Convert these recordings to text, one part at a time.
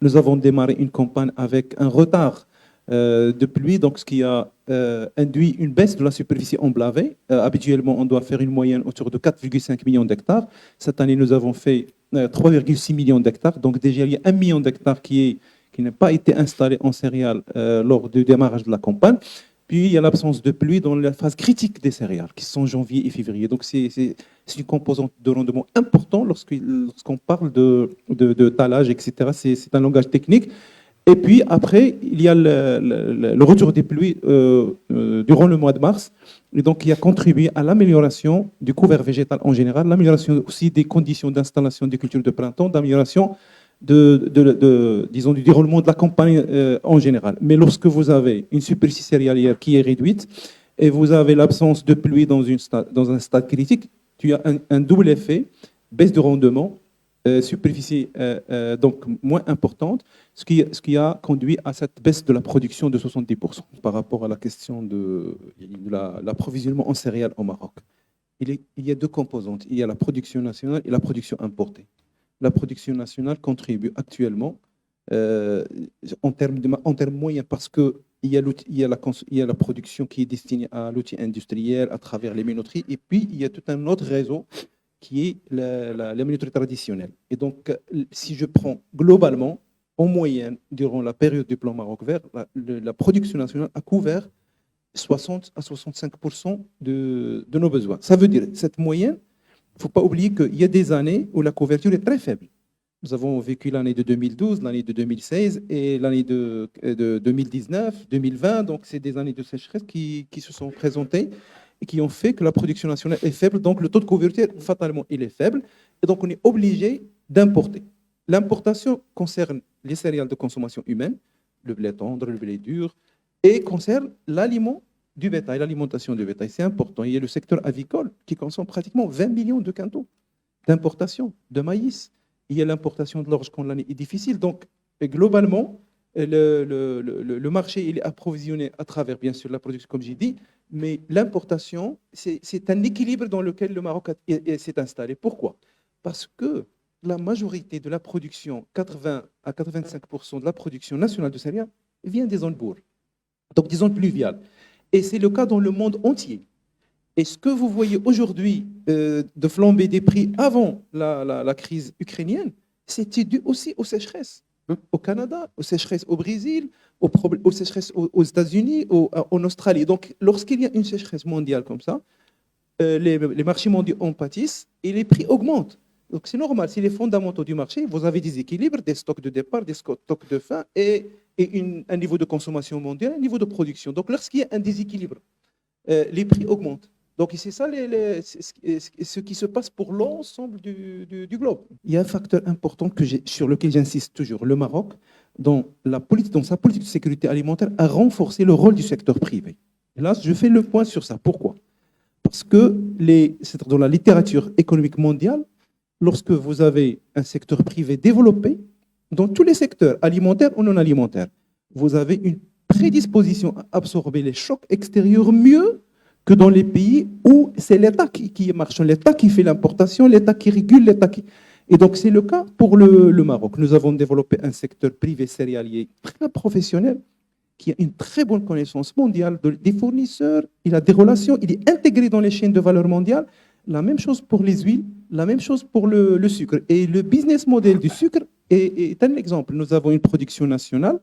Nous avons démarré une campagne avec un retard de pluie, donc ce qui a induit une baisse de la superficie emblavée. Habituellement, on doit faire une moyenne autour de 4,5 millions d'hectares. Cette année, nous avons fait 3,6 millions d'hectares. Donc déjà, il y a 1 million d'hectares qui n'a pas été installé en céréales lors du démarrage de la campagne. Puis il y a l'absence de pluie dans la phase critique des céréales, qui sont janvier et février. Donc c'est une composante de rendement important lorsqu'on parle de talage, etc. C'est un langage technique. Et puis après, il y a le retour des pluies durant le mois de mars, et donc qui a contribué à l'amélioration du couvert végétal en général, l'amélioration aussi des conditions d'installation des cultures de printemps, d'amélioration disons, du déroulement de la campagne en général. Mais lorsque vous avez une superficie céréalière qui est réduite et vous avez l'absence de pluie dans un stade critique, tu as un double effet, baisse de rendement, superficie donc moins importante, ce qui a conduit à cette baisse de la production de 70% par rapport à la question de l'approvisionnement en céréales au Maroc. Il y a deux composantes. Il y a la production nationale et la production importée. La production nationale contribue actuellement en termes moyens parce qu'il y a la production qui est destinée à l'outil industriel à travers les minoteries et puis il y a tout un autre réseau qui est la minoterie traditionnelle. Et donc, si je prends globalement, en moyenne, durant la période du plan Maroc vert, la production nationale a couvert 60 à 65% de nos besoins. Ça veut dire, cette moyenne, il ne faut pas oublier qu'il y a des années où la couverture est très faible. Nous avons vécu l'année de 2012, l'année de 2016 et l'année de 2019, 2020. Donc, c'est des années de sécheresse qui se sont présentées et qui ont fait que la production nationale est faible. Donc, le taux de couverture, fatalement, il est faible. Et donc, on est obligé d'importer. L'importation concerne les céréales de consommation humaine, le blé tendre, le blé dur, et concerne l'aliment du bétail, l'alimentation du bétail. C'est important. Il y a le secteur avicole qui consomme pratiquement 20 millions de quintaux d'importation de maïs. Il y a l'importation de l'orge quand l'année est difficile. Donc, globalement, le marché il est approvisionné à travers, bien sûr, la production, comme j'ai dit, mais l'importation, c'est un équilibre dans lequel le Maroc s'est installé. Pourquoi? Parce que la majorité de la production, 80 à 85% de la production nationale de céréales, vient des zones bourres, donc des zones pluviales. Et c'est le cas dans le monde entier. Et ce que vous voyez aujourd'hui de flamber des prix avant la crise ukrainienne, c'était dû aussi aux sécheresses au Canada, aux sécheresses au Brésil, aux sécheresses aux États-Unis, en Australie. Donc, lorsqu'il y a une sécheresse mondiale comme ça, les marchés mondiaux en pâtissent et les prix augmentent. Donc, c'est normal. Si les fondamentaux du marché, vous avez des équilibres, des stocks de départ, des stocks de fin et un niveau de consommation mondiale, un niveau de production. Donc, lorsqu'il y a un déséquilibre, les prix augmentent. Donc, c'est ça ce qui se passe pour l'ensemble du globe. Il y a un facteur important sur lequel j'insiste toujours. Le Maroc, dans sa politique de sécurité alimentaire, a renforcé le rôle du secteur privé. Et là, je fais le point sur ça. Pourquoi? Parce que dans la littérature économique mondiale, lorsque vous avez un secteur privé développé, dans tous les secteurs, alimentaires ou non alimentaires, vous avez une prédisposition à absorber les chocs extérieurs mieux que dans les pays où c'est l'État qui marche, l'État qui fait l'importation, l'État qui régule, l'État qui... Et donc, c'est le cas pour le Maroc. Nous avons développé un secteur privé céréalier très professionnel qui a une très bonne connaissance mondiale des fournisseurs, il a des relations, il est intégré dans les chaînes de valeur mondiale. La même chose pour les huiles, la même chose pour le sucre. Et le business model du sucre est un exemple. Nous avons une production nationale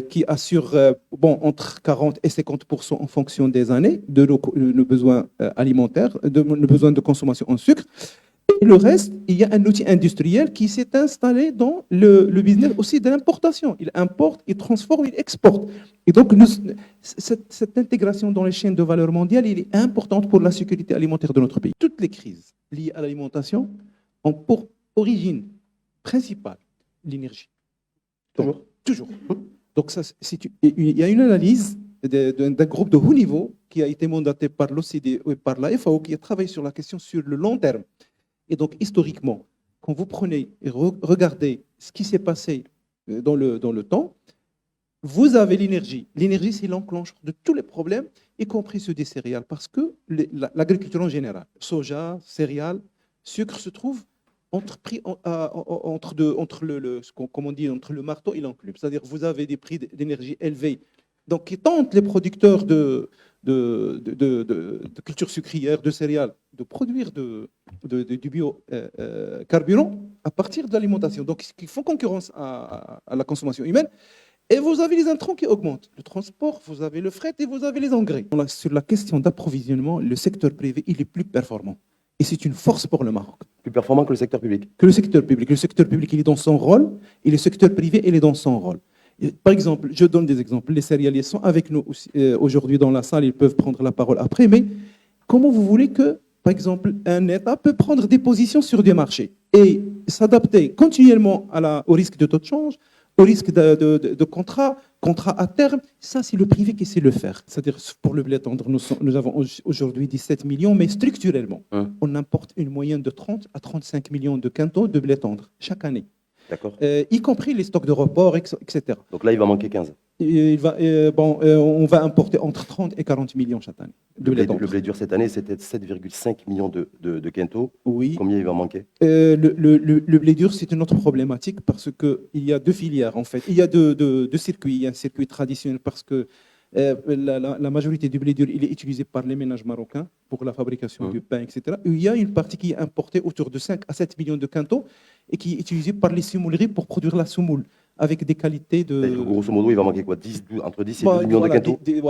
qui assure entre 40 et 50% en fonction des années de nos besoins alimentaires, de nos besoins de consommation en sucre. Et le reste, il y a un outil industriel qui s'est installé dans le business aussi de l'importation. Il importe, il transforme, il exporte. Et donc, cette intégration dans les chaînes de valeur mondiale, elle est importante pour la sécurité alimentaire de notre pays. Toutes les crises liées à l'alimentation ont pour origine principale l'énergie. Toujours. Donc, il y a une analyse d'un groupe de haut niveau qui a été mandaté par l'OCDE et par la FAO qui a travaillé sur la question sur le long terme. Et donc, historiquement, quand vous prenez et regardez ce qui s'est passé dans le temps, vous avez l'énergie. L'énergie, c'est l'enclencheur de tous les problèmes, y compris ceux des céréales, parce que l'agriculture en général, soja, céréales, sucre, se trouve comme on dit, entre le marteau et l'enclume. C'est-à-dire vous avez des prix d'énergie élevés, donc qui tentent les producteurs de cultures sucrières, de céréales, de produire du biocarburant à partir de l'alimentation. Donc, ils font concurrence à la consommation humaine. Et vous avez les intrants qui augmentent. Le transport, vous avez le fret et vous avez les engrais. Sur la question d'approvisionnement, le secteur privé, il est plus performant. Et c'est une force pour le Maroc. Plus performant que le secteur public. Que le secteur public. Le secteur public, il est dans son rôle, et le secteur privé, il est dans son rôle. Par exemple, je donne des exemples. Les céréaliers sont avec nous aujourd'hui dans la salle, ils peuvent prendre la parole après, mais comment vous voulez que, par exemple, un État peut prendre des positions sur des marchés et s'adapter continuellement au risque de taux de change, au risque de contrat à terme? Ça, c'est le privé qui sait le faire. C'est-à-dire, pour le blé tendre, nous avons aujourd'hui 17 millions, mais structurellement, on importe une moyenne de 30 à 35 millions de quintaux de blé tendre chaque année. D'accord. Y compris les stocks de report, etc. Donc là, il va manquer 15. On va importer entre 30 et 40 millions chaque année. Le blé dur cette année, c'était 7,5 millions de quintaux. Oui. Combien il va manquer? Le blé dur, c'est une autre problématique parce qu'il y a deux filières, en fait. Il y a deux circuits. Il y a un circuit traditionnel parce que la majorité du blé dur, il est utilisé par les ménages marocains pour la fabrication du pain, etc. Et il y a une partie qui est importée autour de 5 à 7 millions de quintaux et qui est utilisée par les semouleries pour produire la semoule avec des qualités de... Grosso modo, il va manquer quoi, entre 10 et 12 millions de quintaux 10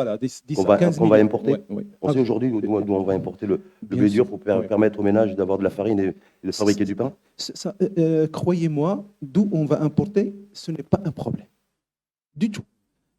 à 15 qu'on va importer. Ouais. On sait aujourd'hui d'où on va importer le blé dur pour permettre aux ménages d'avoir de la farine et de fabriquer du pain. Croyez-moi, d'où on va importer, ce n'est pas un problème. Du tout.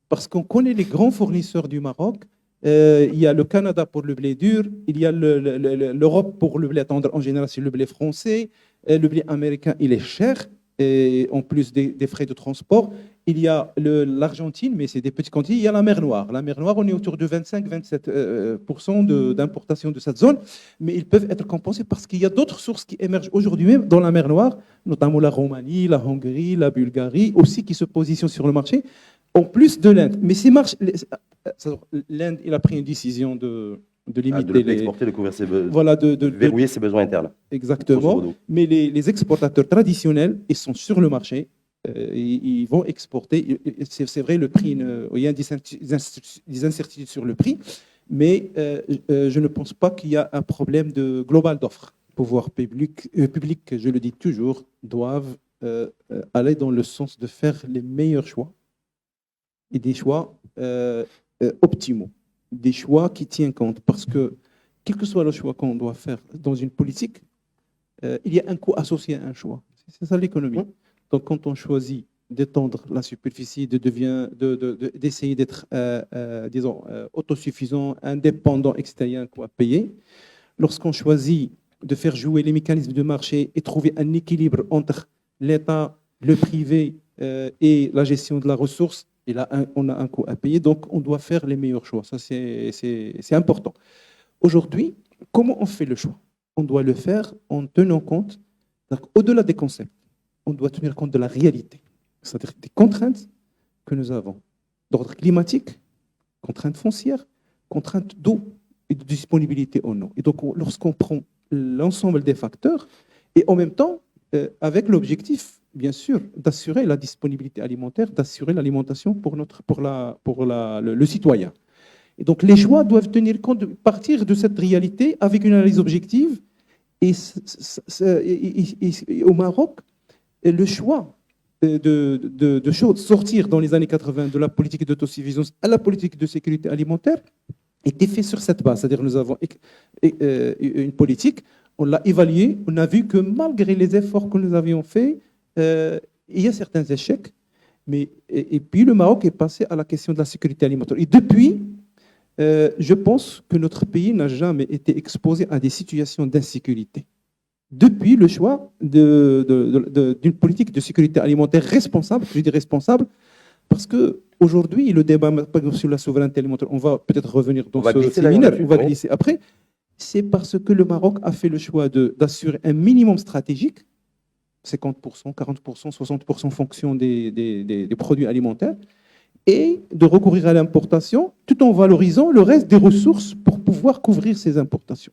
Parce qu'on connaît les grands fournisseurs du Maroc. Il y a le Canada pour le blé dur, il y a l'Europe pour le blé tendre, en général c'est le blé français, le blé américain il est cher, et en plus des frais de transport. Il y a l'Argentine, mais c'est des petites quantités. Il y a la mer Noire. La mer Noire, on est autour de 25-27% d'importation de cette zone, mais ils peuvent être compensés parce qu'il y a d'autres sources qui émergent aujourd'hui même dans la mer Noire, notamment la Roumanie, la Hongrie, la Bulgarie, aussi qui se positionnent sur le marché, en plus de l'Inde. Mais l'Inde, il a pris une décision de limiter exporter, de couvrir ses besoins, verrouiller ses besoins internes. Exactement. Mais les exportateurs traditionnels, ils sont sur le marché, ils vont exporter. C'est vrai, le prix, il y a des incertitudes sur le prix, mais je ne pense pas qu'il y a un problème global d'offres. Pouvoir public, je le dis toujours, doivent aller dans le sens de faire les meilleurs choix et des choix optimaux. Des choix qui tiennent compte, parce que quel que soit le choix qu'on doit faire dans une politique, il y a un coût associé à un choix. C'est ça l'économie. Donc quand on choisit d'étendre la superficie, d'essayer d'être, disons, autosuffisant, indépendant, etc., il y a un coût à payer. Lorsqu'on choisit de faire jouer les mécanismes de marché et trouver un équilibre entre l'État, le privé et la gestion de la ressource, et là, on a un coût à payer, donc on doit faire les meilleurs choix. Ça, c'est important. Aujourd'hui, comment on fait le choix? On doit le faire en tenant compte, au-delà des concepts, on doit tenir compte de la réalité, c'est-à-dire des contraintes que nous avons d'ordre climatique, contraintes foncières, contraintes d'eau et de disponibilité en eau. Et donc, lorsqu'on prend l'ensemble des facteurs, et en même temps, avec l'objectif, bien sûr, d'assurer la disponibilité alimentaire, d'assurer l'alimentation pour le citoyen. Et donc, les choix doivent tenir compte, partir de cette réalité avec une analyse objective. Et au Maroc, le choix de sortir dans les années 80 de la politique d'autosuffisance à la politique de sécurité alimentaire était fait sur cette base. C'est-à-dire nous avons une politique, on l'a évaluée, on a vu que malgré les efforts que nous avions faits, il y a certains échecs, et puis le Maroc est passé à la question de la sécurité alimentaire. Et depuis, je pense que notre pays n'a jamais été exposé à des situations d'insécurité. Depuis le choix d'une politique de sécurité alimentaire responsable, je dis responsable, parce qu'aujourd'hui, le débat sur la souveraineté alimentaire, on va peut-être revenir dans ce séminaire, on va glisser après, c'est parce que le Maroc a fait le choix d'assurer un minimum stratégique, 50%, 40%, 60% en fonction des produits alimentaires, et de recourir à l'importation tout en valorisant le reste des ressources pour pouvoir couvrir ces importations.